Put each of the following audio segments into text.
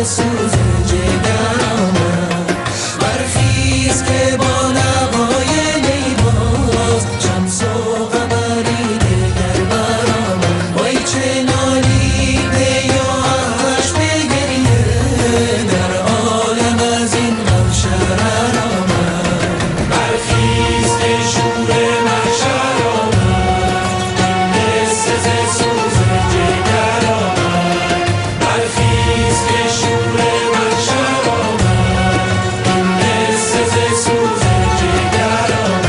سوز جگرم برخیز که با نوای نیواز شمس و قمری دگر برام وای چه نالیده یا اش بگریه در عالم از این غم شرر آمد برخیز که شور محشر آمد این قصه ز سوز جگر آمد برخیز که شور محشر آمد این قصه ز سوز جگر آمد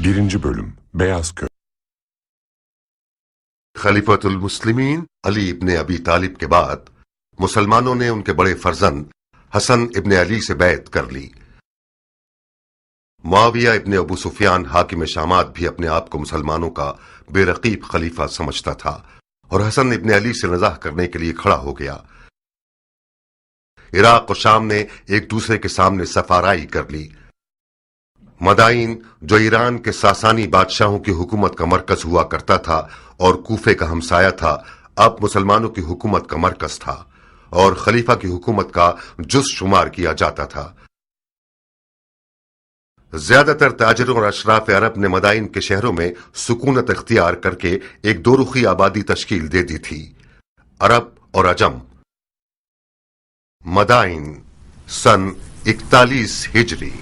Birinci Bölüm Beyaz Köy खलीफतुल मुस्लिमीन अली इब्ने अबी तालिब के बाद मुसलमानों ने उनके बड़े फर्जंद हसन इब्ने अली से बैत कर ली। मुआविया इब्ने अबू सुफियान हाकिम शामात भी अपने आप को मुसलमानों का बेरकीब खलीफा समझता था और हसन इब्ने अली से नज़ाह करने के लिए खड़ा हो गया। इराक और शाम ने एक दूसरे के सामने सफाराई कर ली। मदाइन जो ईरान के सासानी बादशाहों की हुकूमत का मरकज हुआ करता था और कूफे का हमसाया था, अब मुसलमानों की हुकूमत का मरकज था और खलीफा की हुकूमत का जुज़ शुमार किया जाता था। ज्यादातर ताजिरों और अशराफ अरब ने मदाइन के शहरों में सुकूनत इख्तियार करके एक दो रुखी आबादी तश्कील दे दी थी, अरब और अजम। मदाइन सन 41 हिजरी।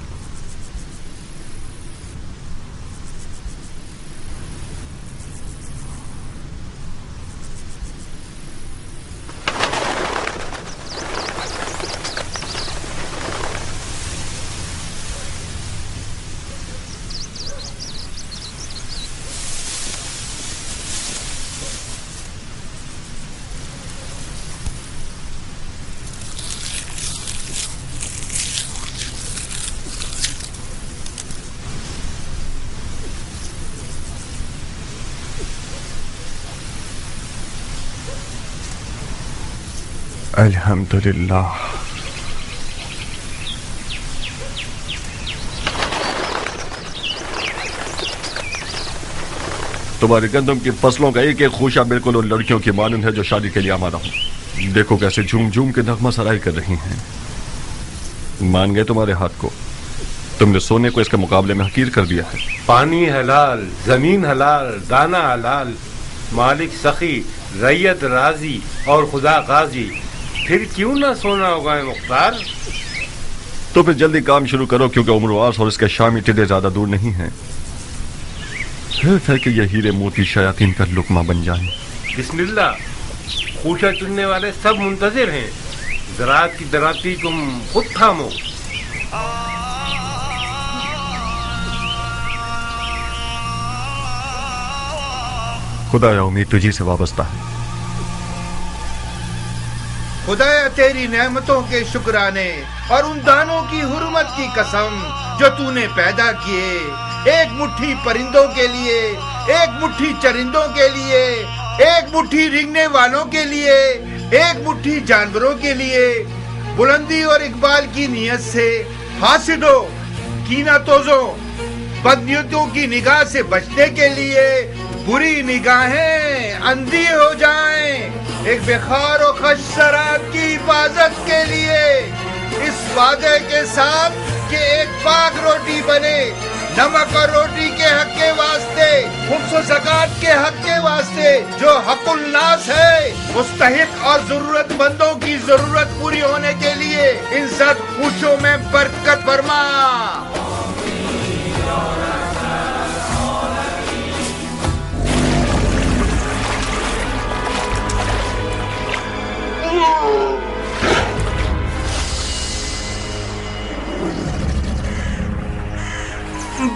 الحمدللہ تمہاری گندم کی فصلوں کا ایک ایک خوشہ بالکل ان لڑکیوں کی مانند ہے جو شادی کے لیے آمادہ ہوں۔ دیکھو کیسے جھوم جھوم کے نغمہ سرائی کر رہی ہیں۔ مان گئے تمہارے ہاتھ کو؟ تم نے سونے کو اس کے مقابلے میں حقیر کر دیا ہے۔ پانی حلال، زمین حلال، دانہ حلال، مالک سخی، رعیت راضی اور خدا غازی، پھر کیوں نہ سونا ہوگا مختار؟ تو پھر جلدی کام شروع کرو کیونکہ عمر واس اور اس کے شامی ٹڈے زیادہ دور نہیں ہیں۔ ہے کہ یہ ہیرے موتی شیاطین کا لقمہ بن جائیں۔ بسم اللہ، خوشہ چننے والے سب منتظر ہیں، زراعت کی دراتی تم خود تھامو۔ خدایا امید تجھی سے وابستہ ہے۔ خدایا تیری نعمتوں کے شکرانے اور ان دانوں کی حرمت کی قسم جو تو نے پیدا کیے، ایک مٹھی پرندوں کے لیے، ایک مٹھی چرندوں کے لیے، ایک مٹھی رنگنے والوں کے لیے، ایک مٹھی جانوروں کے لیے، بلندی اور اقبال کی نیت سے حاسدوں، کینہ توزوں، بدنیتوں کی نگاہ سے بچنے کے لیے بری نگاہیں اندھی ہو جائیں، ایک بخار و خش سرات کی حفاظت کے لیے، اس وعدے کے ساتھ کہ ایک پاک روٹی بنے، نمک اور روٹی کے حق کے واسطے، خمس و زکوٰۃ کے حق کے واسطے، جو حق الناس ہے، مستحق اور ضرورت مندوں کی ضرورت پوری ہونے کے لیے ان سب خوشوں میں برکت فرما۔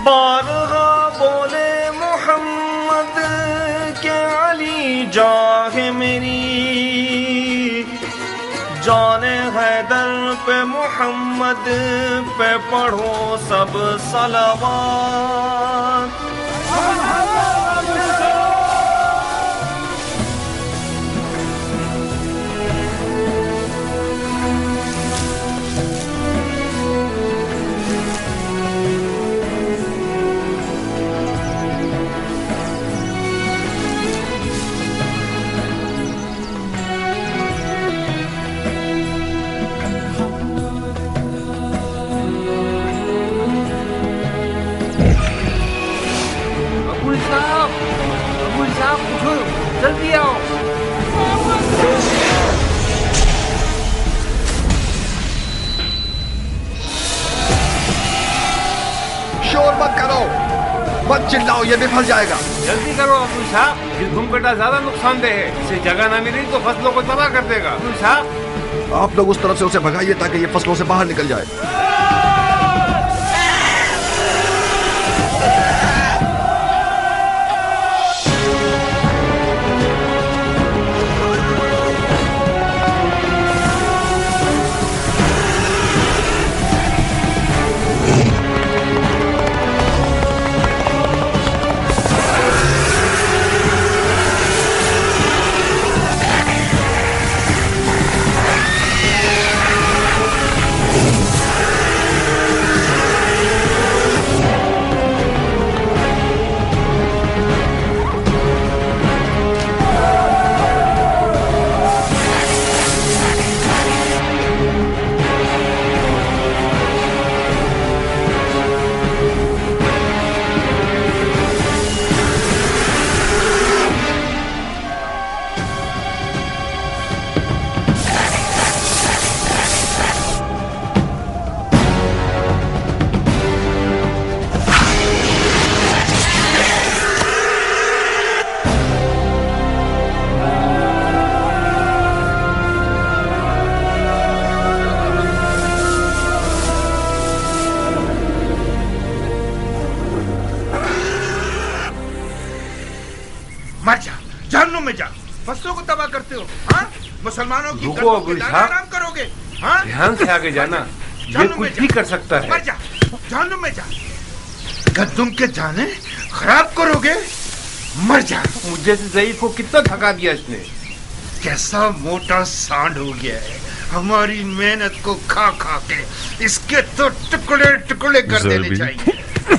بارہا بولے محمد کہ علی جاہ میری جان حیدر پہ محمد پہ پڑھو سب صلوات. جلدی آؤ. شور مت کرو, مت چلاؤ, یہ بھی پھنس جائے گا. جلدی کرو ابو صاحب, یہ گھوم کٹا زیادہ نقصان دہ ہے, اسے جگہ نہ ملی تو فصلوں کو تباہ کر دے گا. ابو صاحب آپ لوگ اس طرف سے اسے بھگائیے تاکہ یہ فصلوں سے باہر نکل جائے. مر جا, جہنم میں جا, فصلوں کو تباہ کرتے ہو. ہاں, مسلمانوں کی رکو ابو دانا صاحب, حرام کرو گے. ہاں, دھیان سے آگے جانا, یہ کچھ بھی کر سکتا ہے. مر جا, جہنم میں جا. گندم کے دانے خراب کرو گے, مر جا. مجھے سے ضعیف کو کتنا تھکا دیا اس نے. کیسا موٹا سانڈ ہو گیا ہے, ہماری محنت کو کھا کھا کے اس کے تو ٹکڑے ٹکڑے کر دینے ضربی. چاہیے.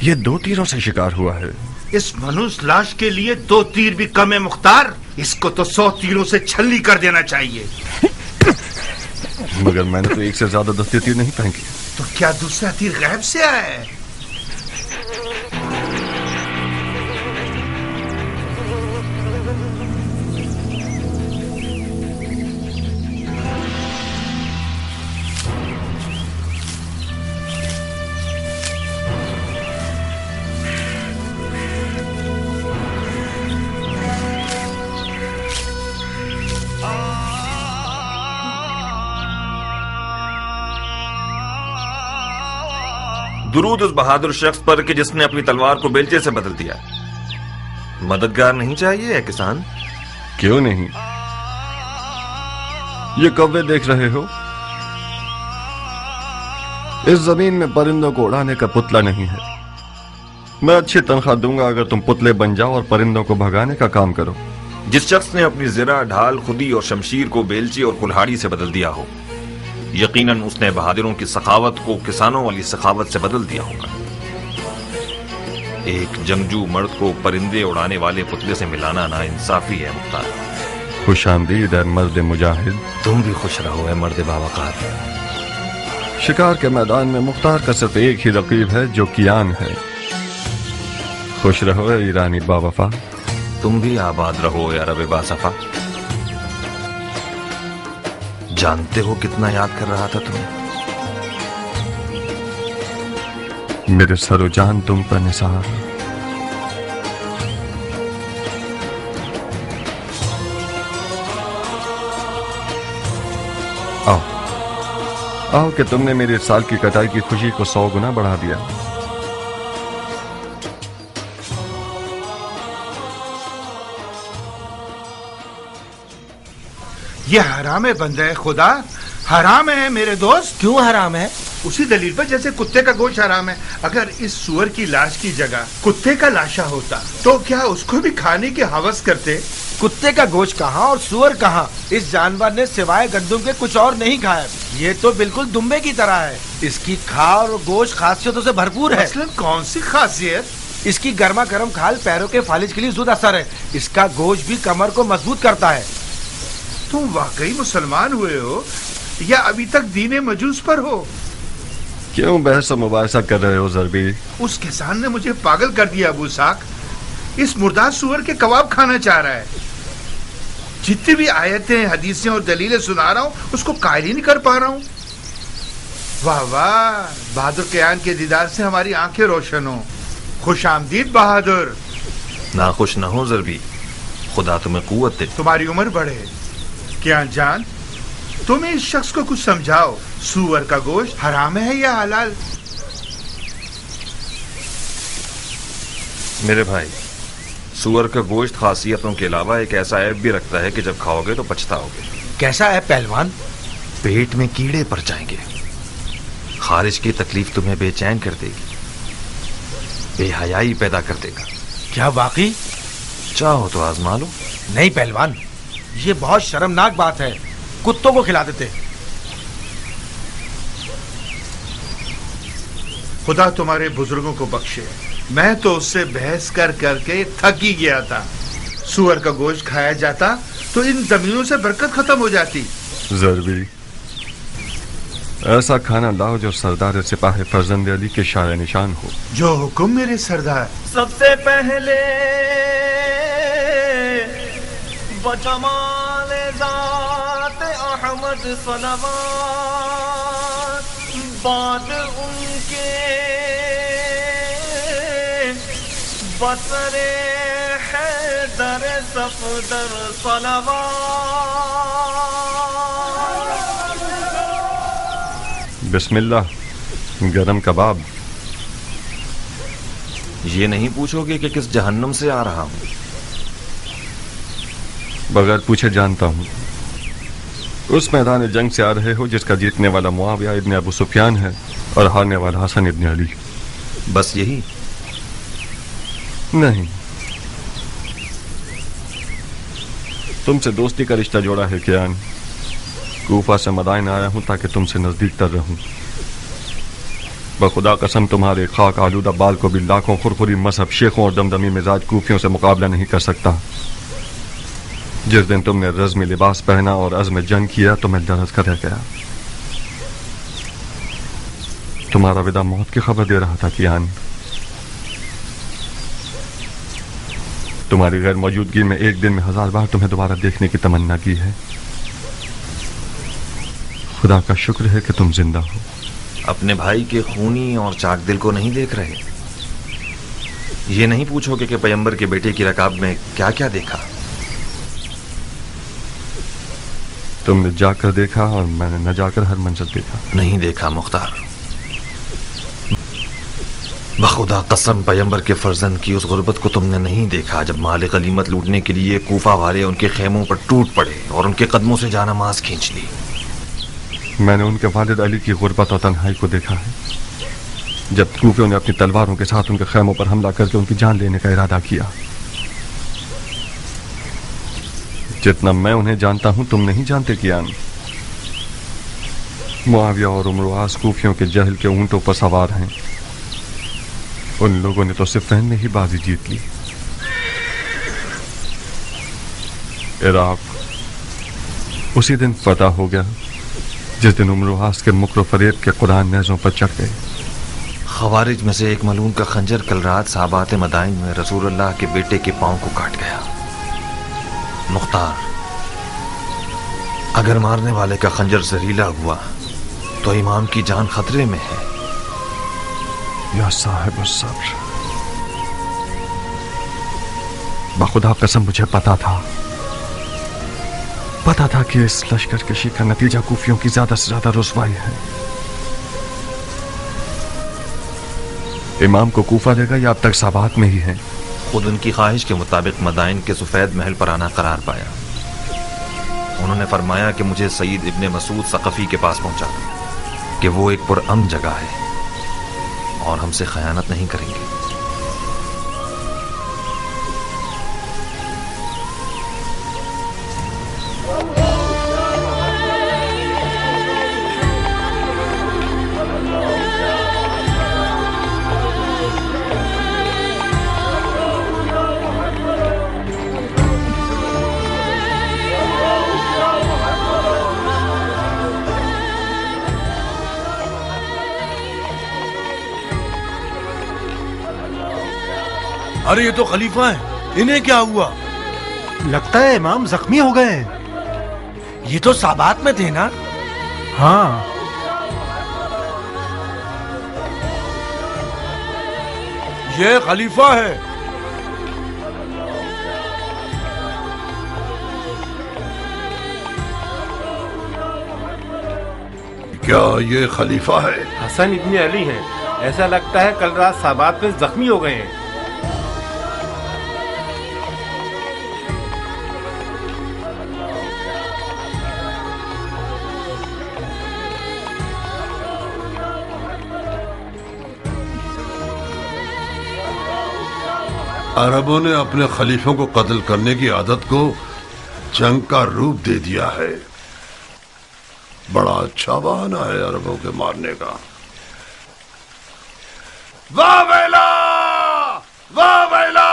یہ 2 تیروں سے شکار ہوا ہے. اس منوس لاش کے لیے 2 تیر بھی کم ہے مختار. اس کو تو 100 تیروں سے چھلی کر دینا چاہیے. مگر میں نے تو 1 سے زیادہ دستے تیر نہیں پھینکی. تو کیا دوسرا تیر غیب سے آیا ہے؟ درود اس بہادر شخص پر کہ جس نے اپنی تلوار کو بیلچے سے بدل دیا. مددگار نہیں چاہیے اے کسان؟ کیوں نہیں؟ یہ کوے دیکھ رہے ہو, اس زمین میں پرندوں کو اڑانے کا پتلا نہیں ہے. میں اچھی تنخواہ دوں گا اگر تم پتلے بن جاؤ اور پرندوں کو بھگانے کا کام کرو. جس شخص نے اپنی زرہ, ڈھال, خودی اور شمشیر کو بیلچے اور کلہاڑی سے بدل دیا ہو, یقیناً اس نے بہادروں کی سخاوت کو کسانوں والی سخاوت سے بدل دیا ہوگا. ایک جنگجو مرد کو پرندے اڑانے والے پتلے سے ملانا ناانصافی ہے مختار. خوش آمدید اے مرد مجاہد. تم بھی خوش رہو اے مرد باوقار. شکار کے میدان میں مختار کا صرف ایک ہی رقیب ہے جو کیان ہے. خوش رہو اے ایرانی باوفا. تم بھی آباد رہو اے عرب باصفا. جانتے ہو کتنا یاد کر رہا تھا تمہیں. میرے سر و جان تم پر نثار. آؤ آؤ کہ تم نے میرے اس سال کی کٹائی کی خوشی کو 100 گنا بڑھا دیا. یہ حرام بندہ خدا حرام ہے میرے دوست. کیوں حرام ہے؟ اسی دلیل پر جیسے کتے کا گوشت حرام ہے. اگر اس سور کی لاش کی جگہ کتے کا لاشا ہوتا تو کیا اس کو بھی کھانے کی ہوس کرتے؟ کتے کا گوشت کہاں اور سور کہاں؟ اس جانور نے سوائے گندم کے کچھ اور نہیں کھایا. یہ تو بالکل دمبے کی طرح ہے. اس کی کھال اور گوشت خاصیتوں سے بھرپور ہے. مثلاً کون سی خاصیت؟ اس کی گرما گرم کھال پیروں کے فالج کے لیے زود اثر ہے. اس کا گوشت بھی کمر کو مضبوط کرتا ہے. تم واقعی مسلمان ہوئے ہو یا ابھی تک دین مجوس پر ہو؟ کیوں بحث و مباحثہ کر رہے ہو ضربی؟ اس کسان نے مجھے پاگل کر دیا ابو اسحاق. اس مردار سور کے کباب کھانا چاہ رہا ہے. جتنی بھی آیتیں حدیثیں اور دلیلیں سنا رہا ہوں اس کو قائل ہی نہیں کر پا رہا ہوں. واہ واہ، بہادر کیان کے دیدار سے ہماری آنکھیں روشن ہوں. خوش آمدید بہادر. ناخوش نہ ہو ضربی، خدا تمہیں قوت دے. تمہاری عمر بڑھے. کیان جان، تم اس شخص کو کچھ سمجھاؤ. سور کا گوشت حرام ہے یا حلال؟ میرے بھائی، سور کا گوشت خاصیتوں کے علاوہ ایک ایسا عیب بھی رکھتا ہے کہ جب کھاؤ گے تو پچھتاؤ گے. کیسا ہے پہلوان؟ پیٹ میں کیڑے پڑ جائیں گے. خارج کی تکلیف تمہیں بے چین کر دے گی، بے حیائی پیدا کر دے گا. کیا واقعی؟ چاہو تو آزما لو. نہیں پہلوان، یہ بہت شرمناک بات ہے. کتوں کو کھلا دیتے. خدا تمہارے بزرگوں کو بخشے. میں تو اس سے بحث کر کر کے تھک ہی گیا تھا. سور کا گوشت کھایا جاتا تو ان زمینوں سے برکت ختم ہو جاتی. ضربی، ایسا کھانا لاؤ جو سردار سپاہ فرزند علی کے شاع نشان ہو. جو حکم میرے سردار. سب سے پہلے بجمال ذات احمد صلوات، بعد ان کے بصر حیدر صفدر صلوات. بسم اللہ. گرم کباب. یہ نہیں پوچھو گے کہ کس جہنم سے آ رہا ہوں. بغیر پوچھے جانتا ہوں. اس میدان جنگ سے آ رہے ہو جس کا جیتنے والا معاویہ ابن ابو سفیان ہے اور ہارنے والا حسن ابن علی. بس یہی؟ نہیں، تم سے دوستی کا رشتہ جوڑا ہے کیان. کوفہ سے مدائن آیا ہوں تاکہ تم سے نزدیک تر رہوں. بخدا قسم تمہارے خاک آلودہ بال کو بھی لاکھوں خرخری مذہب شیخوں اور دمدمی مزاج کوفیوں سے مقابلہ نہیں کر سکتا. جس دن تم نے رزمی لباس پہنا اور عزم جنگ کیا تو میں درس کر رہ گیا. تمہارا وداع موت کی خبر دے رہا تھا کیان. تمہاری غیر موجودگی میں ایک دن میں 1000 بار تمہیں دوبارہ دیکھنے کی تمنا کی ہے. خدا کا شکر ہے کہ تم زندہ ہو. اپنے بھائی کے خونی اور چاک دل کو نہیں دیکھ رہے. یہ نہیں پوچھو کہ پیغمبر کے بیٹے کی رکاب میں کیا کیا دیکھا. تم نے جا کر دیکھا اور میں نے نہ جا کر ہر منظر دیکھا. نہیں دیکھا مختار. بخدا قسم پیغمبر کے فرزند کی اس غربت کو تم نے نہیں دیکھا جب مال غنیمت لوٹنے کے لیے کوفہ والے ان کے خیموں پر ٹوٹ پڑے اور ان کے قدموں سے جانماز کھینچ لی. میں نے ان کے والد علی کی غربت اور تنہائی کو دیکھا ہے جب کوفیوں نے اپنی تلواروں کے ساتھ ان کے خیموں پر حملہ کر کے ان کی جان لینے کا ارادہ کیا. جتنا میں انہیں جانتا ہوں تم نہیں جانتے کیان. معاویہ اور امرواس کوفیوں کے جہل کے اونٹوں پر سوار ہیں. ان لوگوں نے تو صفین میں ہی بازی جیت لی. عراق اسی دن فتح ہو گیا جس دن امرواس کے مکر و فریب کے قرآن نیزوں پر چڑھ گئے. خوارج میں سے ایک ملعون کا خنجر کل رات صحابات مدائن میں رسول اللہ کے بیٹے کے پاؤں کو کاٹ گیا. مختار، اگر مارنے والے کا خنجر زہریلا ہوا تو امام کی جان خطرے میں ہے. یا صاحب الصبر، بخدا قسم مجھے پتا تھا کہ اس لشکر کشی کا نتیجہ کوفیوں کی زیادہ سے زیادہ رسوائی ہے. امام کو کوفہ دے گا یا اب تک سابات میں ہی ہیں؟ خود ان کی خواہش کے مطابق مدائن کے سفید محل پر آنا قرار پایا. انہوں نے فرمایا کہ مجھے سعید ابن مسعود ثقفی کے پاس پہنچا کہ وہ ایک پرامن جگہ ہے اور ہم سے خیانت نہیں کریں گے۔ ارے یہ تو خلیفہ ہیں، انہیں کیا ہوا؟ لگتا ہے امام زخمی ہو گئے ہیں۔ یہ تو سابات میں تھے نا؟ ہاں، یہ خلیفہ ہے۔ کیا یہ خلیفہ ہے؟ حسن ابن علی ہیں، ایسا لگتا ہے کل رات سابات میں زخمی ہو گئے ہیں۔ عربوں نے اپنے خلیفوں کو قتل کرنے کی عادت کو جنگ کا روپ دے دیا ہے۔ بڑا اچھا بہانہ ہے عربوں کے مارنے کا۔ واہ ویلا، واہ ویلا،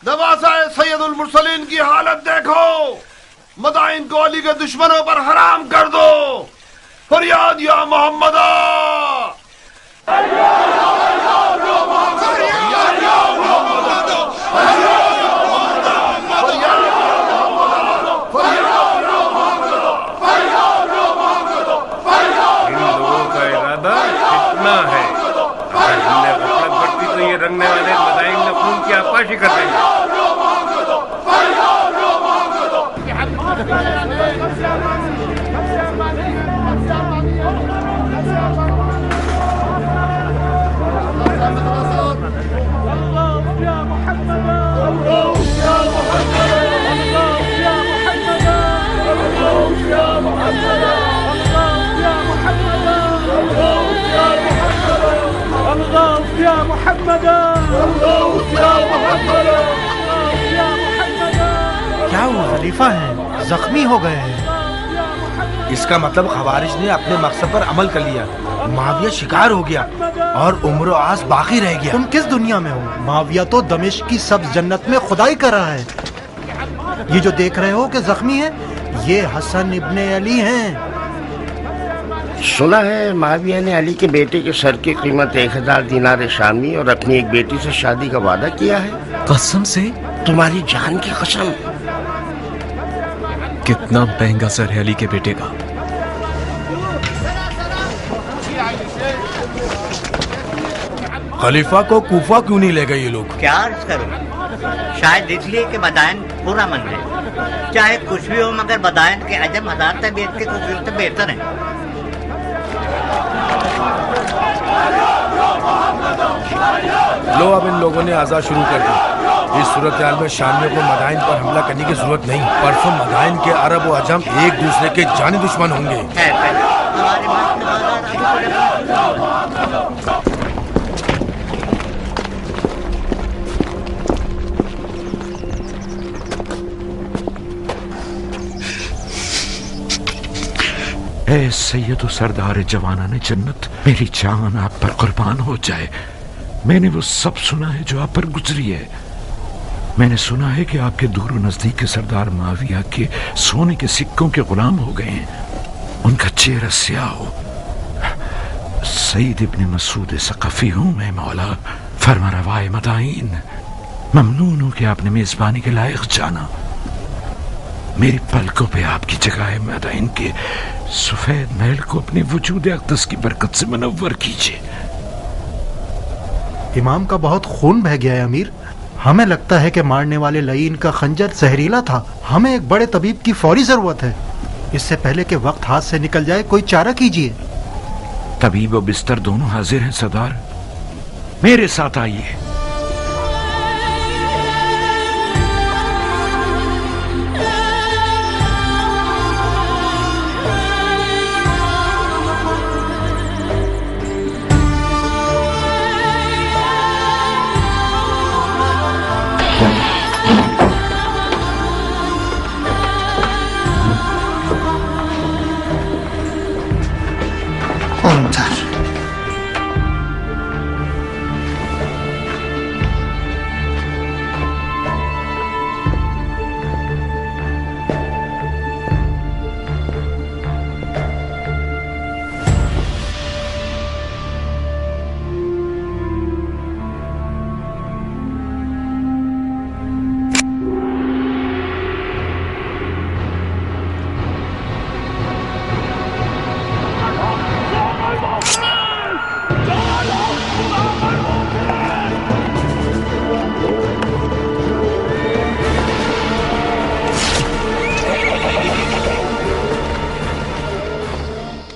نواسہ سید المرسلین کی حالت دیکھو، مدائن کو علی کے دشمنوں پر حرام کر دو، فریاد یا محمد۔ یہ رنگنے والے مدائن میں خون کی آپاشی کر دیں گے۔ کیا وہ خلیفہ ہیں؟ زخمی ہو گئے ہیں۔ اس کا مطلب خوارج نے اپنے مقصد پر عمل کر لیا، معاویہ شکار ہو گیا اور عمر و عاص باقی رہ گیا۔ تم کس دنیا میں ہو؟ معاویہ تو دمشق کی سبز جنت میں خدائی کر رہا ہے۔ یہ جو دیکھ رہے ہو کہ زخمی ہے، یہ حسن ابن علی ہیں۔ سنا ہے معاویہ نے علی کے بیٹے کے سر کی قیمت 1000 دینار شامی اور اپنی ایک بیٹی سے شادی کا وعدہ کیا ہے۔ قسم سے؟ تمہاری جان کی قسم۔ کتنا مہنگا سر ہے علی کے بیٹے کا۔ خلیفہ کو کوفہ کیوں نہیں لے گئے یہ لوگ؟ کیا عرض کروں، شاید اس لیے کہ مدائن پورا من ہے۔ چاہے کچھ بھی ہو مگر مدائن کے عجم 1000 طبیعت کے خوبصورت سے بہتر ہیں۔ لو اب ان لوگوں نے آزاد شروع کر دی۔ اس صورتحال میں شامیوں کو مدائن پر حملہ کرنے کی ضرورت نہیں۔ پرسوں مدائن کے عرب و عجم ایک دوسرے کے جانی دشمن ہوں گے۔ اے سید و سردار جوانان جنت، میری جان آپ پر قربان ہو جائے۔ میں نے وہ سب سنا ہے جو آپ پر گزری ہے۔ میں نے سنا ہے کہ آپ کے دور و نزدیک کے سردار معاویہ کے سونے کے سکوں کے غلام ہو گئے ہیں، ان کا چہرہ سیاہ ہو۔ سعید ابن مسعود ثقفی ہوں میں مولا، فرما روائے مدائن، ممنون ہوں کہ آپ نے میزبانی کے لائق جانا۔ میری پلکوں پہ آپ کی جگہ ہے مدائن کے سفید محل کو اپنے وجود اقدس کی برکت سے منور کیجیے۔ امام کا بہت خون بہہ گیا ہے امیر۔ ہمیں لگتا ہے کہ مارنے والے لعین کا خنجر زہریلا تھا۔ ہمیں ایک بڑے طبیب کی فوری ضرورت ہے۔ اس سے پہلے کہ وقت ہاتھ سے نکل جائے کوئی چارہ کیجیے۔ طبیب و بستر دونوں حاضر ہیں سردار، میرے ساتھ آئیے۔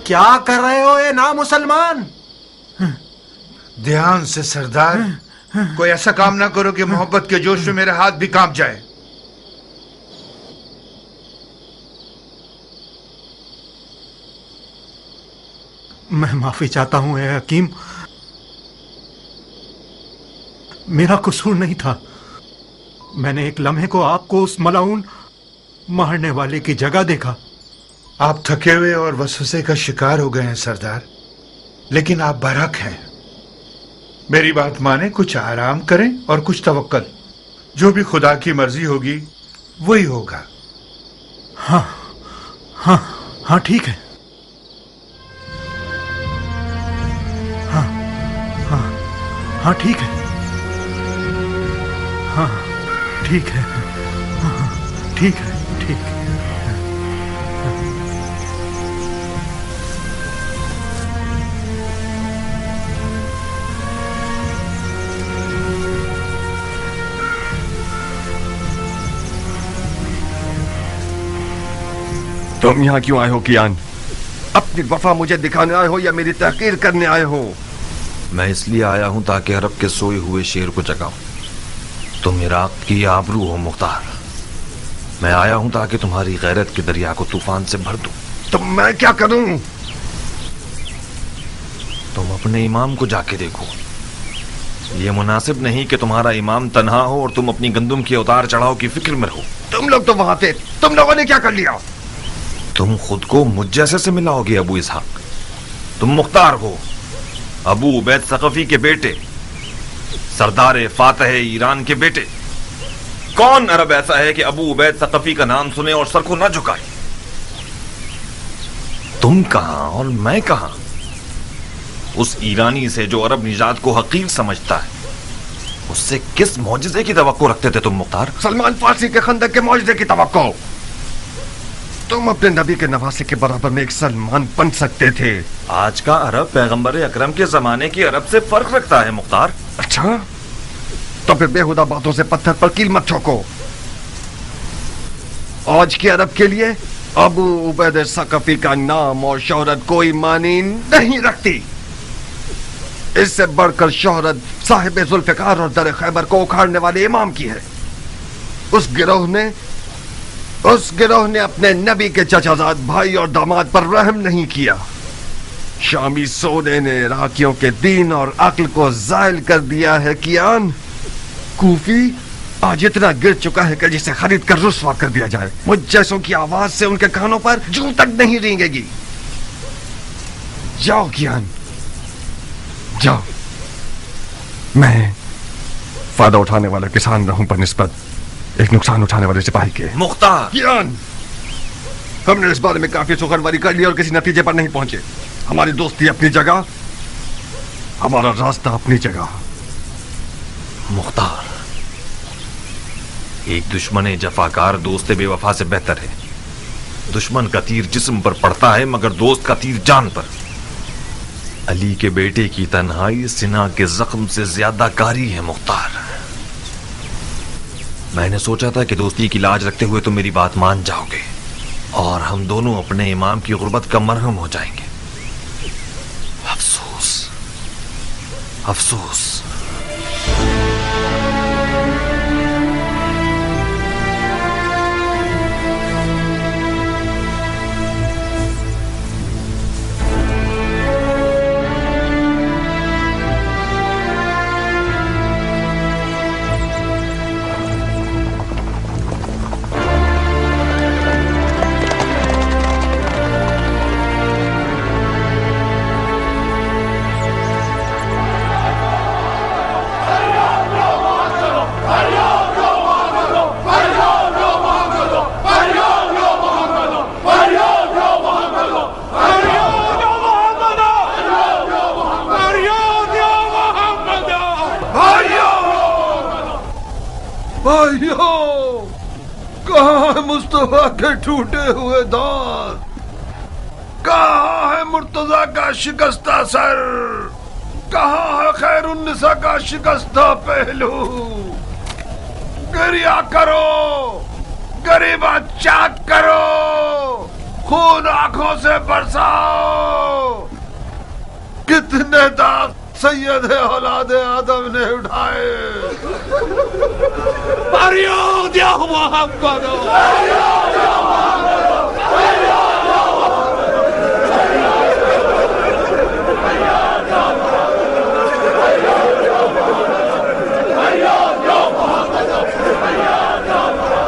क्या कर रहे हो ये ना मुसलमान? ध्यान से सरदार, कोई ऐसा काम ना करो कि मोहब्बत के जोश में मेरे हाथ भी कांप जाए। मैं माफी चाहता हूं ए हकीम, मेरा कसूर नहीं था। मैंने एक लम्हे को आपको उस मलाउन मारने वाले की जगह देखा। आप थके हुए और वसवसे का शिकार हो गए हैं सरदार, लेकिन आप बरहक हैं। मेरी बात माने, कुछ आराम करें और कुछ तवक्कल। जो भी खुदा की मर्जी होगी वही होगा। हाँ हाँ हाँ ठीक है। हाँ हाँ हाँ ठीक है। हाँ ठीक है। हाँ ठीक है, ठीक है। तुम यहाँ क्यों आए हो कियान? अपनी वफा मुझे दिखाने आए हो या मेरी तहकीर करने आए हो? मैं इसलिए आया हूं ताकि अरब के सोए हुए शेर को जगाऊं। तुम इराक की आबरू हो मुख्तार। मैं आया हूं ताकि तुम्हारी गैरत के दरिया को तूफान से भर दूं। तो मैं क्या करूं? तुम अपने इमाम को जाके देखो। ये मुनासिब नहीं कि तुम्हारा इमाम तन्हा हो और तुम अपनी गंदुम के उतार चढ़ाव की फिक्र में रहो। तुम लोग तो वहां थे, तुम लोगों ने क्या कर लिया? तुम खुद को मुझ जैसे से मिलाओगे अबू इसहाक। तुम मुख्तार हो, अबू उबैद सकफी के बेटे, सरदार फातह ईरान के बेटे। कौन अरब ऐसा है कि अबू उबैद सकफी का नाम सुने और सर को न झुकाए? तुम कहां और मैं कहां? उस ईरानी से जो अरब निजात को हकीर समझता है, उससे किस मौजिजे की तवक्को रखते थे तुम मुख्तार? सलमान फारसी के खंदक के मौजिजे की तवक्को। तुम अपने नबी के नवासे के बराबर में एक सलमान बन सकते थे। आज का अरब पैगंबर अकरम के जमाने के अरब से फर्क रखता है मुख्तार। अच्छा, तो फिर बेहुदा बातों से पत्थर पर कील मत ठोको। आज के अरब के लिए अबू उबैद सकफी का नाम और शोहरत कोई मानी नहीं रखती। इससे बढ़कर शोहरत साहिब जुल्फिकार और दर खैबर को उखाड़ने वाले इमाम की है। उस गिरोह ने अपने नबी के चचाजाद भाई और दामाद पर रहम नहीं किया। शामी सोने ने इराकियों के दीन और अक्ल को जायल कर दिया है। कियान, कूफी आज इतना गिर चुका है कि जिसे खरीद कर रुस्वा कर दिया जाए। मुझ जैसों की आवाज से उनके कानों पर जूं तक नहीं रेंगेगी। जाओ कियान, जाओ। मैं फायदा उठाने वाला किसान रहूं पर निस्बत एक नुकसान उठाने वाले सिपाही के। मुख्तार, कियान, हमने इस बारे में काफी सुखनवारी कर ली और किसी नतीजे पर नहीं पहुंचे। हमारी दोस्ती अपनी जगह, हमारा रास्ता अपनी जगह। मुख्तार, एक दुश्मन जफाकार दोस्त बेवफा से बेहतर है। दुश्मन का तीर जिस्म पर पड़ता है मगर दोस्त का तीर जान पर। अली के बेटे की तन्हाई सिना के जख्म से ज्यादा कारी है मुख्तार। मैंने सोचा था कि दोस्ती की लाज रखते हुए तुम मेरी बात मान जाओगे और हम दोनों अपने इमाम की गुर्बत का मरहम हो जाएंगे। अफसोस, अफसोस। भाइयों, कहाँ है मुस्तफा के टूटे हुए दांत? कहाँ है मुर्तजा का शिकस्ता सर? कहाँ है खैरुन्निसा का शिकस्ता पहलू? गिरिया करो, गरीबा चाक करो, خون آنکھوں سے برساؤ. کتنے داغ سید اولاد آدم نے اٹھائے. فریاد یا محمد،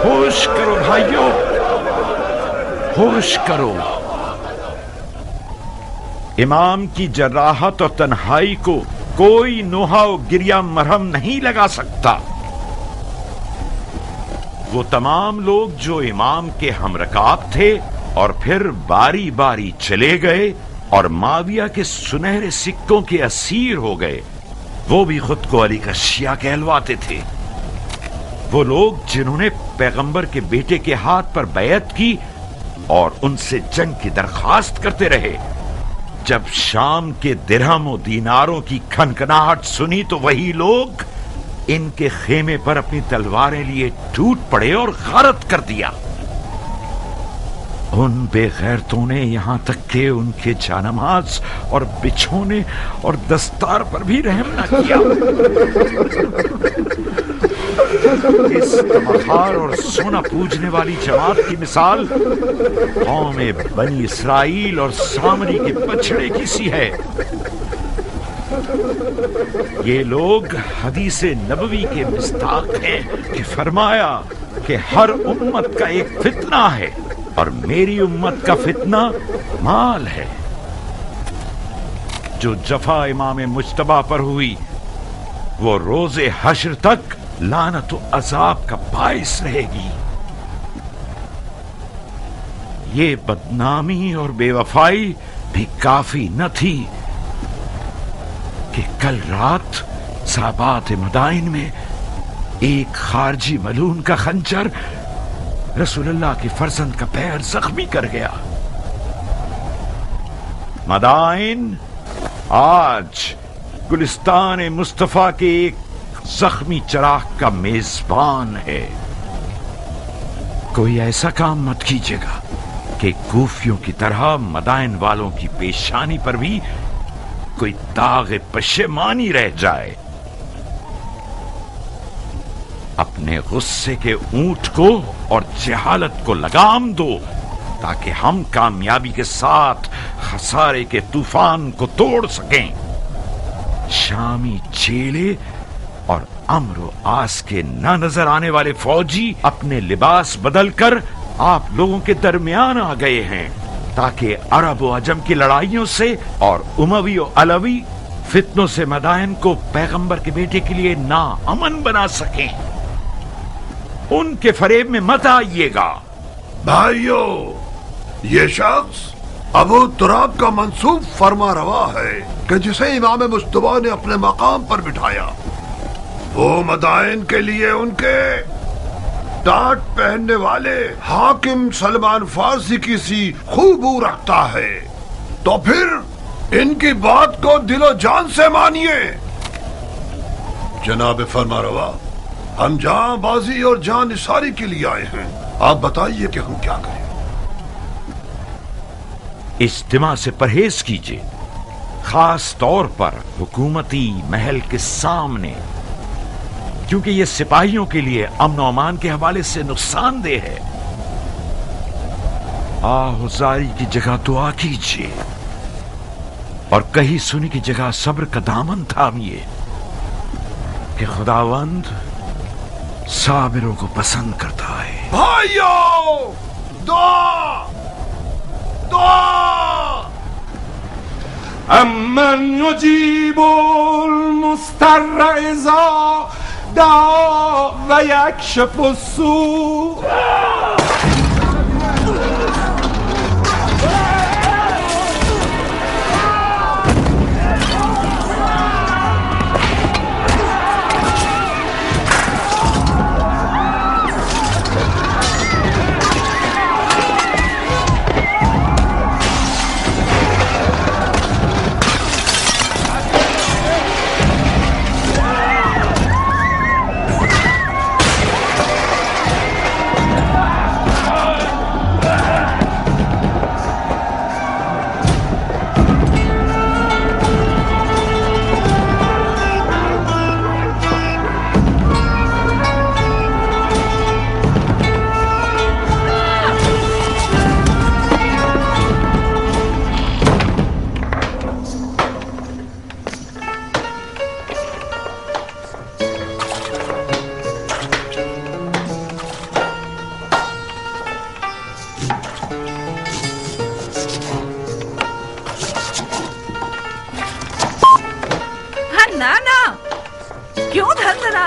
ہوش کرو بھائیو، ہوش کرو. امام کی جراحت اور تنہائی کو کوئی نوحہ و گریہ مرہم نہیں لگا سکتا. وہ تمام لوگ جو امام کے ہم رکاب تھے اور پھر باری باری چلے گئے اور معاویہ کے سنہرے سکوں کے اسیر ہو گئے، وہ بھی خود کو علی کا شیعہ کہلواتے تھے. وہ لوگ جنہوں نے پیغمبر کے بیٹے کے ہاتھ پر بیعت کی اور ان سے جنگ کی درخواست کرتے رہے، جب شام کے درہم و دیناروں کی کھنکھناہٹ سنی تو وہی لوگ ان کے خیمے پر اپنی تلواریں لیے ٹوٹ پڑے اور غارت کر دیا. ان بے غیرتوں نے یہاں تک کہ ان کے جانماز اور بچھونے اور دستار پر بھی رحم نہ کیا. اس تمخار اور سونا پوجنے والی جماعت کی مثال قوم بنی اسرائیل اور سامری کے بچڑے کی سی ہے. یہ لوگ حدیث نبوی کے مصداق ہیں کہ فرمایا کہ ہر امت کا ایک فتنہ ہے اور میری امت کا فتنہ مال ہے. جو جفا امام مجتبی پر ہوئی وہ روز حشر تک لعنت و عذاب کا باعث رہے گی. یہ بدنامی اور بے وفائی بھی کافی نہ تھی کہ کل رات صحابات مدائن میں ایک خارجی ملعون کا خنجر رسول اللہ کے فرزند کا پیر زخمی کر گیا. مدائن آج گلستان مصطفیٰ کے ایک زخمی چراغ کا میزبان ہے. کوئی ایسا کام مت کیجیے گا کہ کوفیوں کی طرح مدائن والوں کی پیشانی پر بھی کوئی داغ پشیمانی رہ جائے. اپنے غصے کے اونٹ کو اور جہالت کو لگام دو تاکہ ہم کامیابی کے ساتھ خسارے کے طوفان کو توڑ سکیں. شامی چیلے اور امر و آس کے نہ نظر آنے والے فوجی اپنے لباس بدل کر آپ لوگوں کے درمیان آ گئے ہیں تاکہ عرب و عجم کی لڑائیوں سے اور اموی و علوی فتنوں سے مدائن کو پیغمبر کے بیٹے کے لیے ناامن بنا سکیں. ان کے فریب میں مت آئیے گا. بھائیو، یہ شخص ابو تراب کا منصوب فرما روا ہے کہ جسے امام مجتبی نے اپنے مقام پر بٹھایا، وہ مدائن کے لیے ان کے ٹاٹ پہننے والے حاکم سلمان فارسی کی سی خوبو رکھتا ہے. تو پھر ان کی بات کو دل و جان سے مانیے. جناب فرما روا، ہم جان بازی اور جان نثاری کے لیے آئے ہیں. آپ بتائیے کہ ہم کیا کریں. اجتماع سے پرہیز کیجیے، خاص طور پر حکومتی محل کے سامنے، کیونکہ یہ سپاہیوں کے لیے امن و امان کے حوالے سے نقصان دہ ہے. آہوزاری کی جگہ دعا کیجیے اور کہیں سنی کی جگہ صبر کا دامن تھامیے کہ خداوند صابروں کو پسند کرتا ہے. بھائیو، دعا دعا. امن یجیب المضطر اذا دعا و یکشف السوء.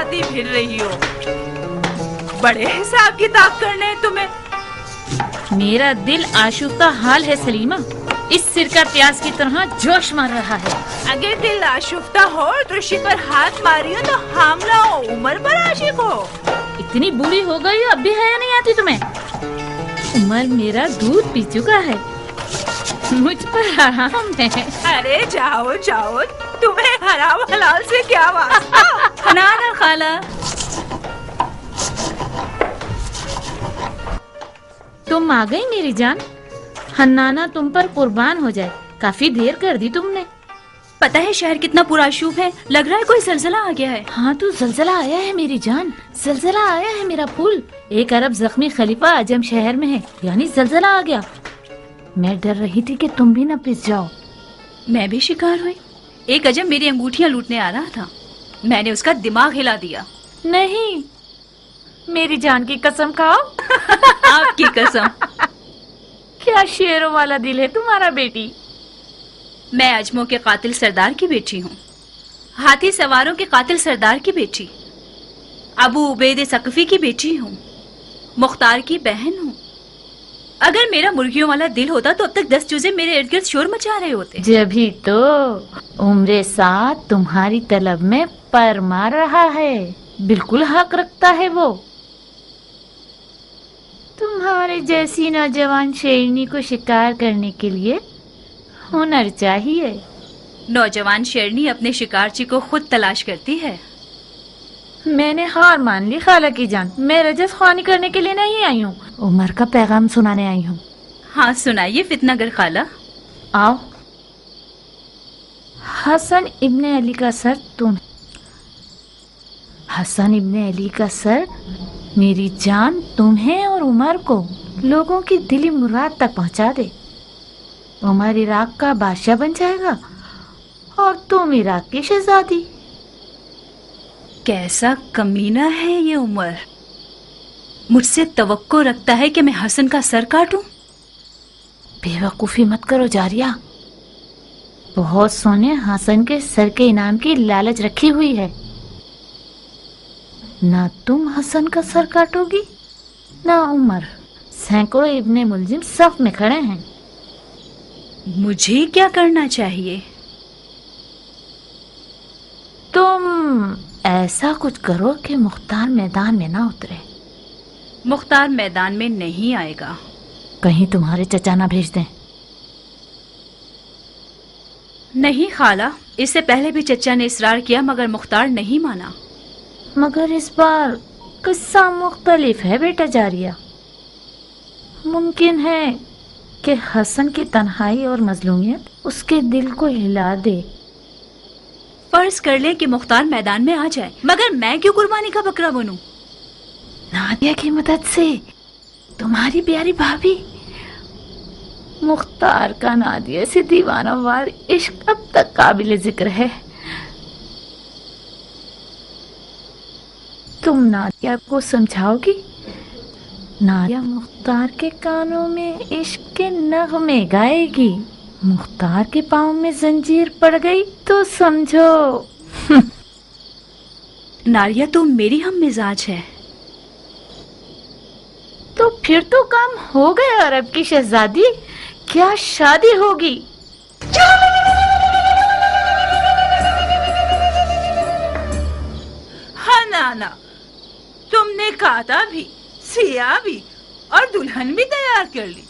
उड़ाती फिर रही हो। बड़े हिसाब किताब करने हैं तुम्हें। मेरा दिल आशुफ्ता हाल है सलीमा, इस सिर का प्याज की तरह जोश मार रहा है। अगर दिल आशुफ्ता हो और ऋषि पर हाथ मारियो तो हमला हो, उमर पर आशिक हो। इतनी बुरी हो गई अब भी हया नहीं आती तुम्हें? उमर मेरा दूध पी चुका है, मुझ पर हराम है। अरे जाओ जाओ, तुम्हें हराम हलाल से क्या वास्ता। ना ना खाला, तुम आ गई मेरी जान। हन्नाना तुम पर कुर्बान हो जाए, काफी देर कर दी तुमने। पता है शहर कितना पुराशूब है, लग रहा है कोई जलजला आ गया है। हाँ तो जलजला आया है मेरी जान, जलजला आया है मेरा फूल। एक अरब जख्मी खलीफा अजम शहर में है, यानी जलजला आ गया। मैं डर रही थी कि तुम भी न पिस जाओ। मैं भी शिकार हुई। एक अजम मेरी अंगूठियां लूटने आ रहा था, मैंने उसका दिमाग हिला दिया। नहीं, मेरी जान की कसम खाओ। आपकी कसम। क्या शेरों वाला दिल है तुम्हारा बेटी। मैं अजमों के कातिल सरदार की बेटी हूँ, हाथी सवारों के कातिल सरदार की बेटी, अबू उबैद सकफी की बेटी हूँ, मुख्तार की बहन हूँ। अगर मेरा मुर्गियों वाला दिल होता तो अब तक 10 चूजे मेरे इर्द गिर्द शोर मचा रहे होते। जभी तो उम्र साथ तुम्हारी तलब में पर मार रहा है, बिल्कुल हक रखता है वो। तुम्हारे जैसी नौजवान शेरनी को शिकार करने के लिए हुनर चाहिए। नौजवान शेरनी अपने शिकारची को खुद तलाश करती है। मैंने हार मान ली खाला की जान, मैं रजस ख्वानी करने के लिए नहीं आई हूँ, उमर का पैगाम सुनाने आई हूँ। हाँ सुनाइए फितनागर खाला। आओ। हसन इब्ने अली का सर तुम। हसन इब्ने अली का सर मेरी जान तुम्हें और उमर को लोगों की दिली मुराद तक पहुंचा दे। उमर इराक का बादशाह बन जाएगा और तुम इराक की शहजादी। कैसा कमीना है ये उमर, मुझसे तवक्को रखता है कि मैं हसन का सर काटूं। बेवकूफी मत करो जारिया, बहुत सोने हसन के सर के इनाम की लालच रखी हुई है। ना तुम हसन का सर काटोगी ना उमर। सैकड़ों इब्ने मुलजिम सफ में खड़े हैं। मुझे क्या करना चाहिए? तुम ऐसा कुछ करो कि मुख्तार मैदान में ना उतरे। मुख्तार मैदान में नहीं आएगा। कहीं तुम्हारे चचा ना भेज दें। नहीं खाला, इससे पहले भी चचा ने इसरार किया मगर मुख्तार नहीं माना। मगर इस बार किस्सा मुख्तलिफ है बेटा जारिया। मुमकिन है कि हसन की तन्हाई और मजलूमियत उसके दिल को हिला दे। फर्ज कर ले कि मुख्तार मैदान में आ जाए, मगर मैं क्यों कुर्बानी का बकरा बनूं? नादिया की मदद से तुम्हारी प्यारी भाभी। मुख्तार का नादिया से दीवाना वार इश्क अब तक काबिल जिक्र है। तुम नादिया को समझाओगी? नादिया मुख्तार के कानों में इश्क के नगमे गाएगी। मुख्तार के पाँव में जंजीर पड़ गई तो समझो। नारिया तो मेरी हम मिजाज है। तो फिर तो काम हो गया अरब की शहजादी, क्या शादी होगी? हाँ नाना, तुमने काता भी, सिया भी और दुल्हन भी तैयार कर ली।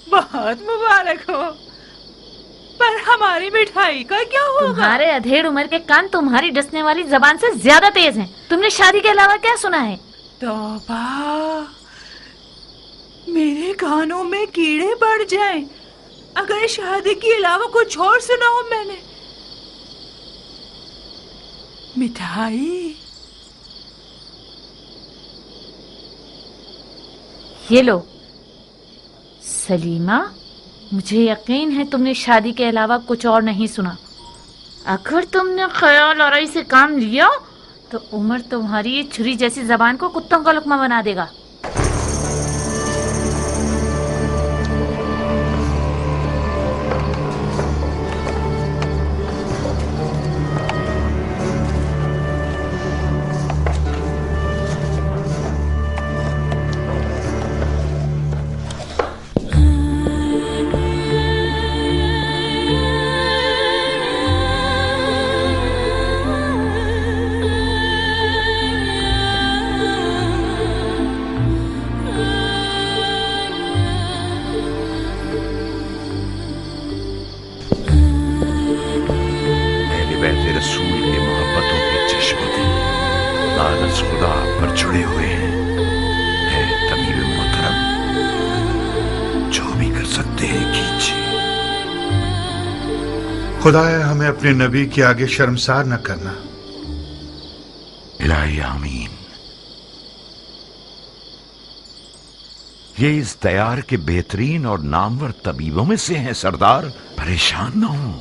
बहुत मुबारक हो। पर हमारी मिठाई का क्या होगा? तुम्हारे अधेड़ उम्र के कान तुम्हारी डसने वाली जबान से ज्यादा तेज हैं। तुमने शादी के अलावा क्या सुना है? तौबा, मेरे कानों में कीड़े पड़ जाएं अगर शादी के अलावा कुछ और सुना हो मैंने। मिठाई ये लो सलीमा, मुझे यकीन है तुमने शादी के अलावा कुछ और नहीं सुना। अगर तुमने ख्याल और से काम लिया तो उमर तुम्हारी ये छुरी जैसी जबान को कुत्तों का लुकमा बना देगा। लानत खुदा पर जुड़े हुए हैं। है तबीब मोहतरम, जो भी कर सकते हैं कीजिए। खुदाया हमें अपने नबी के आगे शर्मसार न करना। इलाही आमीन। ये इस दयार के बेहतरीन और नामवर तबीबों में से हैं सरदार। परेशान न हो,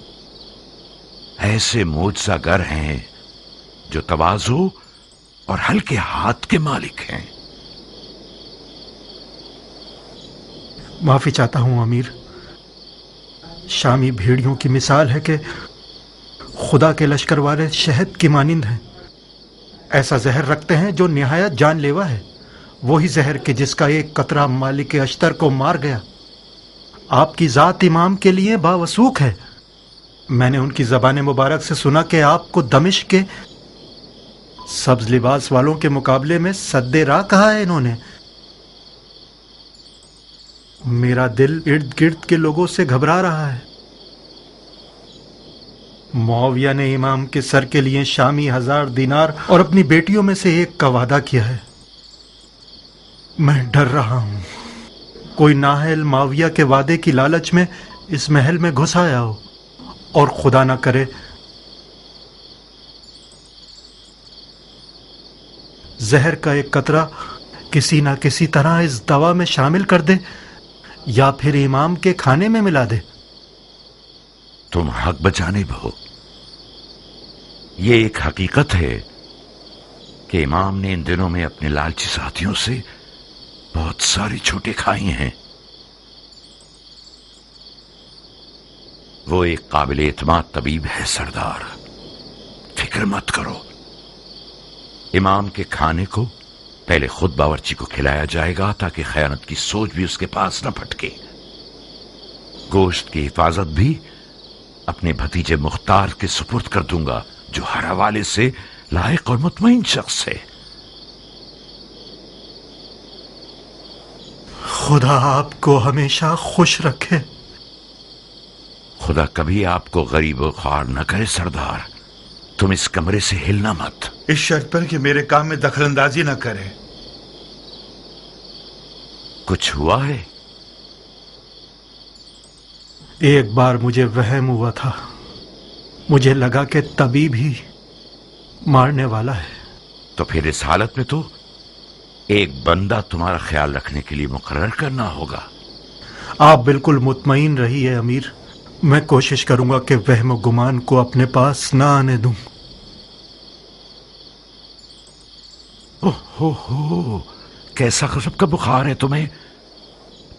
ऐसे मोजज़ागर हैं जो तवाज़ु और हल्के हाथ के मालिक हैं। माफी चाहता हूं अमीर। शामी भेड़ियों की मिसाल है कि खुदा के लश्कर वाले शहद की मानिंद हैं। ऐसा जहर रखते हैं जो निहायत जानलेवा है, वही जहर के जिसका एक कतरा मालिक अश्तर को मार गया। आपकी जात इमाम के लिए बावसूख है। मैंने उनकी ज़बान मुबारक से सुना कि आपको दमिश्क के सब्ज लिबास वालों के मुकाबले में सद्दे राह कहा है इन्होंने। मेरा दिल इर्द गिर्द के लोगों से घबरा रहा है। मुआविया ने इमाम के सर के लिए शामी 1000 दिनार और अपनी बेटियों में से एक का वादा किया है। मैं डर रहा हूं कोई नाहल मुआविया के वादे की लालच में इस महल में घुस आया हो और खुदा ना करे जहर का एक कतरा किसी ना किसी तरह इस दवा में शामिल कर दे या फिर इमाम के खाने में मिला दे। तुम हक बचाने हो। ये एक हकीकत है कि इमाम ने इन दिनों में अपने लालची साथियों से बहुत सारी छूटें खाई हैं। वो एक काबिल एतमाद तबीब है सरदार, फिक्र मत करो। इमाम के खाने को पहले खुद बावर्ची को खिलाया जाएगा ताकि खयानत की सोच भी उसके पास न फटके। गोश्त की हिफाजत भी अपने भतीजे मुख्तार के सुपुर्द कर दूंगा, जो हर हवाले से लायक और मुतमईन शख्स है। खुदा आपको हमेशा खुश रखे। खुदा कभी आपको गरीब और ख्वार न करे सरदार। तुम इस कमरे से हिलना मत। इस शर्त पर कि मेरे काम में दखलंदाजी न करे। कुछ हुआ है? एक बार मुझे वहम हुआ था, मुझे लगा कि तबीब ही मारने वाला है। तो फिर इस हालत में तो एक बंदा तुम्हारा ख्याल रखने के लिए मुकर्रर करना होगा। आप बिल्कुल मुतमईन रहिए अमीर। मैं कोशिश करूंगा कि वहम गुमान को अपने पास ना आने दूं। ओहो, कैसा गजब का बुखार है तुम्हें।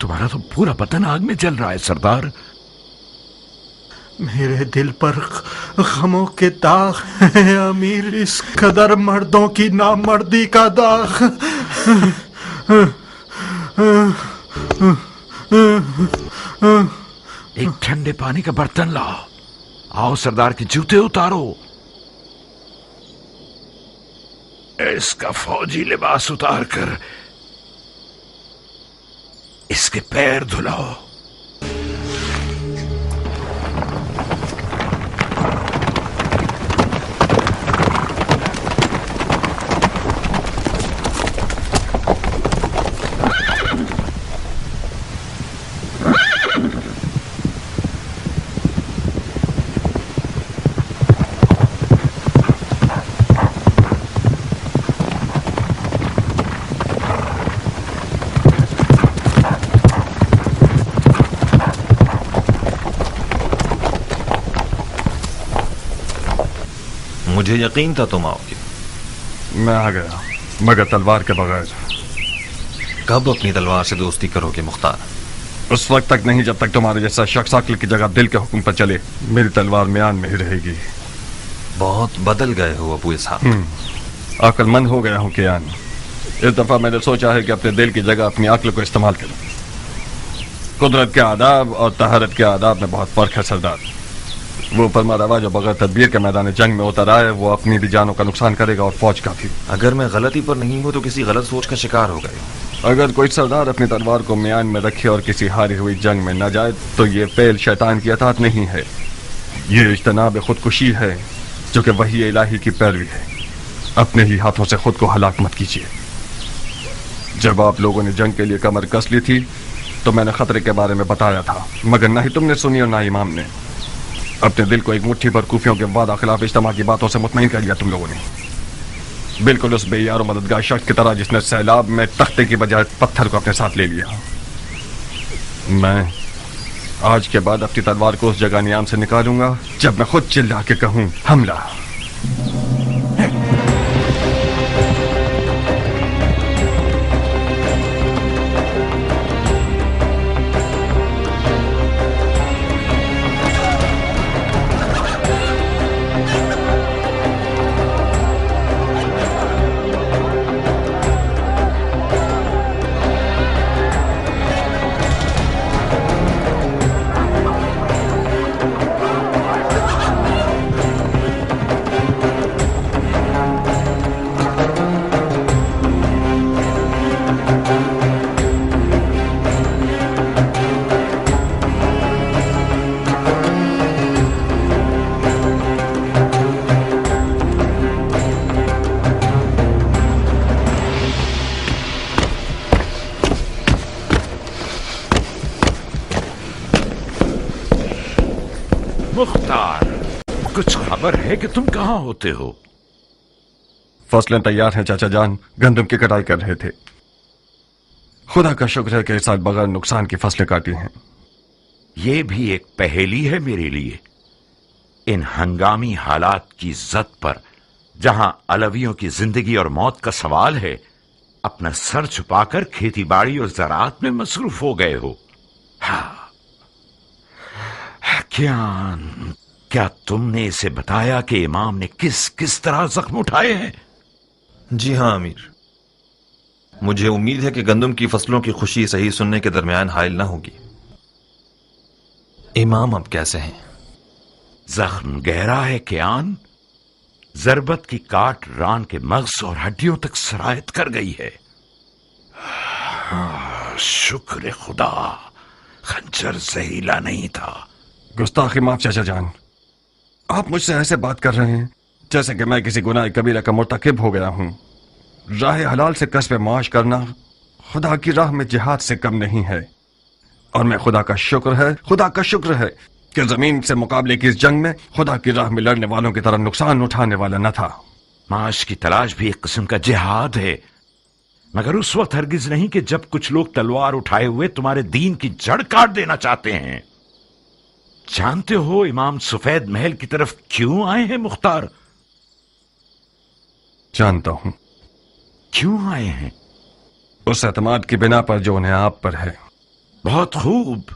तुम्हारा तो पूरा बदन आग में जल रहा है सरदार। मेरे दिल पर गमों के दाग हैं अमीर, इस कदर मर्दों की नामर्दी का दाग। एक ठंडे पानी का बर्तन लाओ। आओ सरदार के जूते उतारो। इसका फौजी लिबास उतार कर इसके पैर धुलाओ। मुझे यकीन था तुम आओगे। मैं आ गया, मगर तलवार के बगैर। कब अपनी तलवार से दोस्ती करोगे मुख्तार? उस वक्त तक नहीं जब तक तुम्हारे जैसा शख्स अक्ल की जगह दिल के हुक्म पर चले। मेरी तलवार म्यान में ही रहेगी। बहुत बदल गए हो अबू इसहाक। अक्लमंद हो गया हूँ कियान। इस दफा मैंने सोचा है कि अपने दिल की जगह अपनी अक्ल को इस्तेमाल करूं। कुदरत के आदाब और तहारत के आदाब में बहुत फर्क है सरदार। वो फरमा रवा जो बगैर तदबीर के मैदान जंग में उतर आए, वो अपनी भी जानों का नुकसान करेगा और फौज का भी। अगर मैं गलती पर नहीं हूं तो किसी गलत सोच का शिकार हो गए। अगर कोई सरदार अपनी तलवार को म्यान में रखे और किसी हारी हुई जंग में न जाए तो ये फेल शैतान की अताअत नहीं है, ये इज्तनाब खुदकुशी है जो कि वही इलाही की पैरवी है। अपने ही हाथों से खुद को हलाक मत कीजिए। जब आप लोगों ने जंग के लिए कमर कस ली थी तो मैंने खतरे के बारे में बताया था, मगर ना ही तुमने सुनी और ना ही इमाम ने। अपने दिल को एक मुट्ठी भर कूफियों के वादा खिलाफ इज्तिमा की बातों से मुतमईन कर लिया तुम लोगों ने, बिल्कुल उस बेयार और मददगार शख्स की तरह जिसने सैलाब में तख्ते की बजाय पत्थर को अपने साथ ले लिया। मैं आज के बाद अपनी तलवार को उस जगह नियाम से निकालूंगा जब मैं खुद चिल्ला के कहूं हमला। मुख्तार, कुछ खबर है कि तुम कहाँ होते हो? फसलें तैयार हैं चाचा जान, गंदम की कटाई कर रहे थे। खुदा का शुक्र है कि इस साल बगैर नुकसान की फसलें काटी हैं। ये भी एक पहेली है मेरे लिए। इन हंगामी हालात की जद पर जहां अलवियों की जिंदगी और मौत का सवाल है, अपना सर छुपाकर खेती बाड़ी और ज़राअत में मसरूफ हो गए हो। हाँ, क्या तुमने इसे बताया कि इमाम ने किस किस तरह जख्म उठाए हैं? जी हाँ अमीर, मुझे उम्मीद है कि गंदम की फसलों की खुशी सही सुनने के दरमियान हायल न होगी। इमाम अब कैसे हैं? जख्म गहरा है कियान। जरबत की काट रान के मग़ज़ और हड्डियों तक सरायत कर गई है। शुक्र खुदा, खंजर जहरीला नहीं था। गुस्ताखी माफ चाचा जान, आप मुझसे ऐसे बात कर रहे हैं जैसे कि मैं किसी गुनाह कबीरा का मुर्तकिब हो गया हूं। राह हलाल से कसब माश करना खुदा की राह में जिहाद से कम नहीं है, और मैं खुदा का शुक्र है कि जमीन से मुकाबले की इस जंग में खुदा की राह में लड़ने वालों की तरह नुकसान उठाने वाला न था। माश की तलाश भी एक किस्म का जिहाद है, मगर उस वक्त हरगिज नहीं कि जब कुछ लोग तलवार उठाए हुए तुम्हारे दीन की जड़ काट देना चाहते हैं। जानते हो इमाम सफेद महल की तरफ क्यों आए हैं मुख्तार? जानता हूं। क्यों आए हैं? उस एतमाद की बिना पर जो उन्हें आप पर है। बहुत खूब।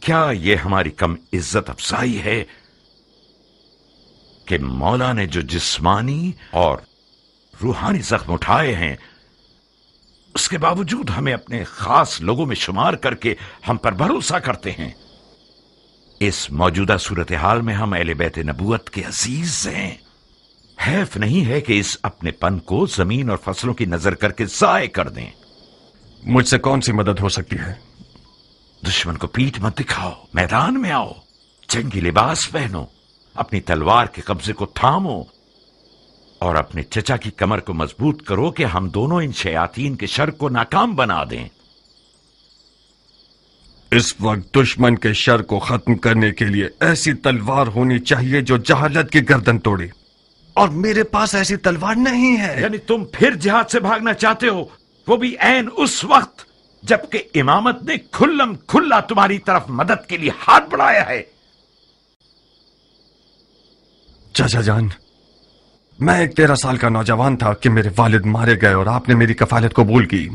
क्या यह हमारी कम इज्जत अफजाई है कि मौला ने जो जिस्मानी और रूहानी जख्म उठाए हैं, उसके बावजूद हमें अपने खास लोगों में शुमार करके हम पर भरोसा करते हैं। इस मौजूदा सूरत हाल में हम अहले बैत नबूवत के अजीज हैं। हैफ नहीं है कि इस अपनेपन को जमीन और फसलों की नजर करके जाय कर दें। मुझसे कौन सी मदद हो सकती है? दुश्मन को पीठ मत दिखाओ, मैदान में आओ, जंगी लिबास पहनो, अपनी तलवार के कब्जे को थामो और अपने चचा की कमर को मजबूत करो कि हम दोनों इन शयातीन के शर को नाकाम बना दें। इस वक्त दुश्मन के शर को खत्म करने के लिए ऐसी तलवार होनी चाहिए जो जहालत की गर्दन तोड़े, और मेरे पास ऐसी तलवार नहीं है। यानी तुम फिर जिहाद से भागना चाहते हो, वो भी ऐन उस वक्त जबकि इमामत ने खुल्लम खुल्ला तुम्हारी तरफ मदद के लिए हाथ बढ़ाया है। चाचा जान, मैं एक 13 साल का नौजवान था कि मेरे वालिद मारे गए और आपने मेरी कफालत कबूल की।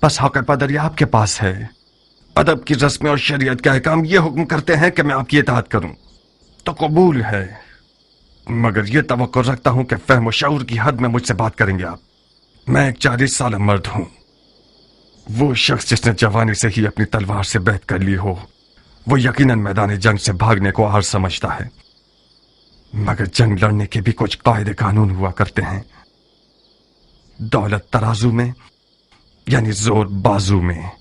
बस हक पदर ये आपके पास है। अदब की रस्में और शरीयत के अहकाम ये हुक्म करते हैं कि मैं आपकी इताअत करूं, तो कबूल है, मगर ये तवक्को रखता हूं कि फहम शऊर की हद में मुझसे बात करेंगे आप। मैं एक 40 साल मर्द हूं। वो शख्स जिसने जवानी से ही अपनी तलवार से बैत कर ली हो, वो यकीनन मैदान जंग से भागने को आर समझता है, मगर जंग लड़ने के भी कुछ कायदे कानून हुआ करते हैं। दौलत तराजू में यानी जोर बाजू में।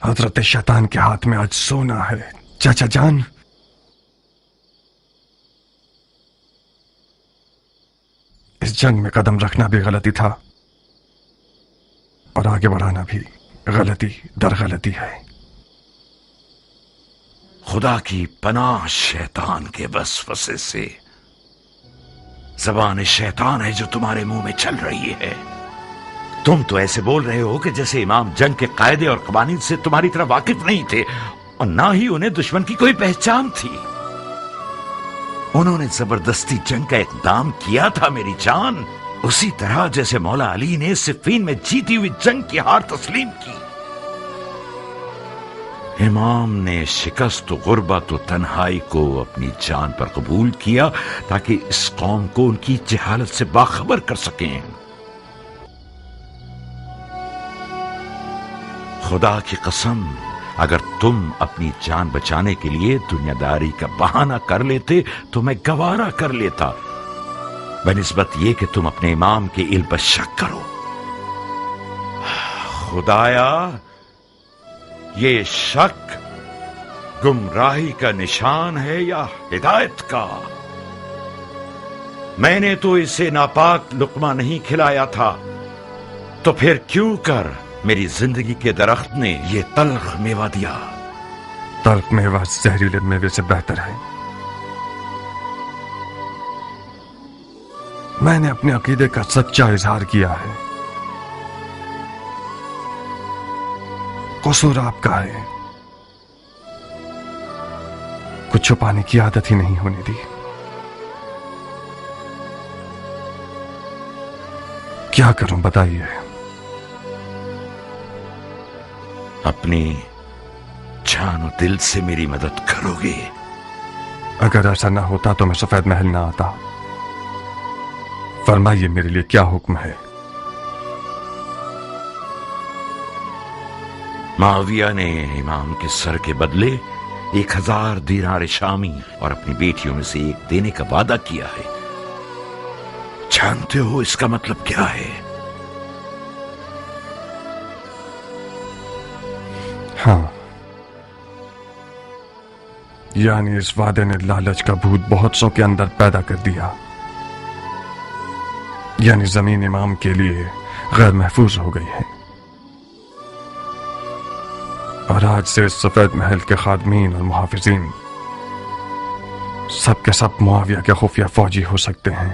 हजरत शैतान के हाथ में आज सोना है चाचा जान। इस जंग में कदम रखना भी गलती था और आगे बढ़ाना भी गलती दर गलती है। खुदा की पनाह शैतान के वसवसे से। ज़बान शैतान है जो तुम्हारे मुंह में चल रही है। तुम तो ऐसे बोल रहे हो कि जैसे इमाम जंग के कायदे और कवानीन से तुम्हारी तरह वाकिफ नहीं थे और ना ही उन्हें दुश्मन की कोई पहचान थी। उन्होंने जबरदस्ती जंग का इक़दाम किया था मेरी जान, उसी तरह जैसे मौला अली ने सिफ़ीन में जीती हुई जंग की हार तस्लीम की। इमाम ने शिकस्त गुर्बत और तन्हाई को अपनी जान पर कबूल किया ताकि इस कौम को उनकी जहालत से बाखबर कर सकें। खुदा की कसम, अगर तुम अपनी जान बचाने के लिए दुनियादारी का बहाना कर लेते तो मैं गवारा कर लेता, बनिस्बत ये कि तुम अपने इमाम के इल्म पर शक करो। खुदाया, ये शक गुमराही का निशान है या हिदायत का? मैंने तो इसे नापाक लुकमा नहीं खिलाया था, तो फिर क्यों कर मेरी जिंदगी के दरख्त ने ये तल्ख मेवा दिया? तल्ख मेवा जहरीले मेवे से बेहतर है। मैंने अपने अकीदे का सच्चा इजहार किया है। कसूर आपका है, कुछ छुपाने की आदत ही नहीं होने दी। क्या करूं बताइए? अपनी जान और दिल से मेरी मदद करोगे? अगर ऐसा ना होता तो मैं सफेद महल ना आता। फरमाइए मेरे लिए क्या हुक्म है? माविया ने इमाम के सर के बदले 1000 दीनार शामी और अपनी बेटियों में से एक देने का वादा किया है। जानते हो इसका मतलब क्या है? हाँ, यानी इस वादे ने लालच का भूत बहुत सौ के अंदर पैदा कर दिया। यानी जमीन इमाम के लिए गैर महफूज हो गई है और आज से इस सफेद महल के खादमीन और मुहाफिजीन सब के सब मुआविया के खुफिया फौजी हो सकते हैं।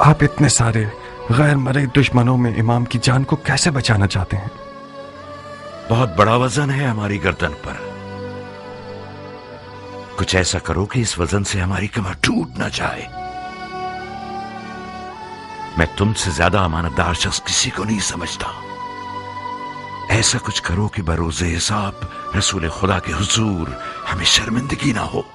आप इतने सारे गैर मरे दुश्मनों में इमाम की जान को कैसे बचाना चाहते हैं? बहुत बड़ा वजन है हमारी गर्दन पर। कुछ ऐसा करो कि इस वजन से हमारी कमर टूट ना जाए। मैं तुमसे ज्यादा अमानतदार शख्स किसी को नहीं समझता। ऐसा कुछ करो कि बरोज़े हिसाब रसूल खुदा के हुजूर हमें शर्मिंदगी ना हो।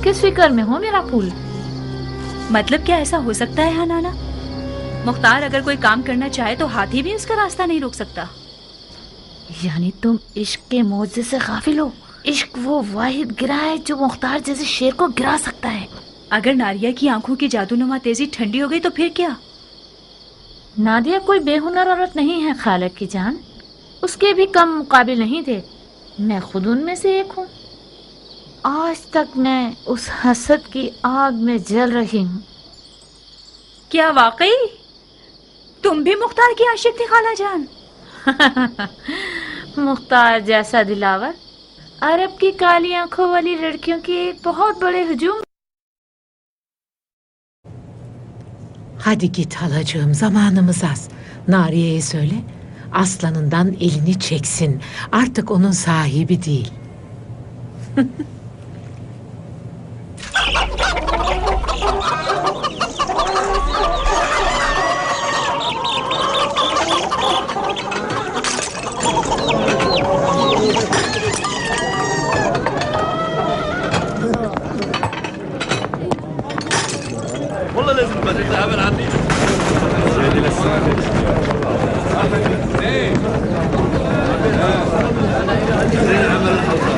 किस फिक्र में हो मेरा फूल? मतलब क्या ऐसा हो सकता है हनाना? मुख्तार अगर कोई काम करना चाहे तो हाथी भी उसका रास्ता नहीं रोक सकता। यानी तुम इश्क के मौजे से गाफिल हो। इश्क वो वाहिद गिरा है जो मुख्तार जैसे शेर को गिरा सकता है। अगर नादिया की आंखों की जादूनुमा तेजी ठंडी हो गई तो फिर क्या? नादिया कोई बेहुनर औरत नहीं है खालक की जान, उसके भी कम मुकाबिल नहीं थे। मैं खुद उनमें से एक हूँ। आज तक मैं उस हसद की आग में जल रही हूँ। क्या वाकई? तुम भी मुख्तार की आशिक थी खाला जान। मुख्तार जैसा दिलावर अरब की काली आंखों वाली लड़कियों की एक बहुत बड़े हजूम। Hadi git halacığım, zamanımız az. Nariye'ye söyle, aslanından elini çeksin. Artık onun sahibi değil. والله لازم بدك تقابل عني. زيادة للسنة. زي عمل الحصان.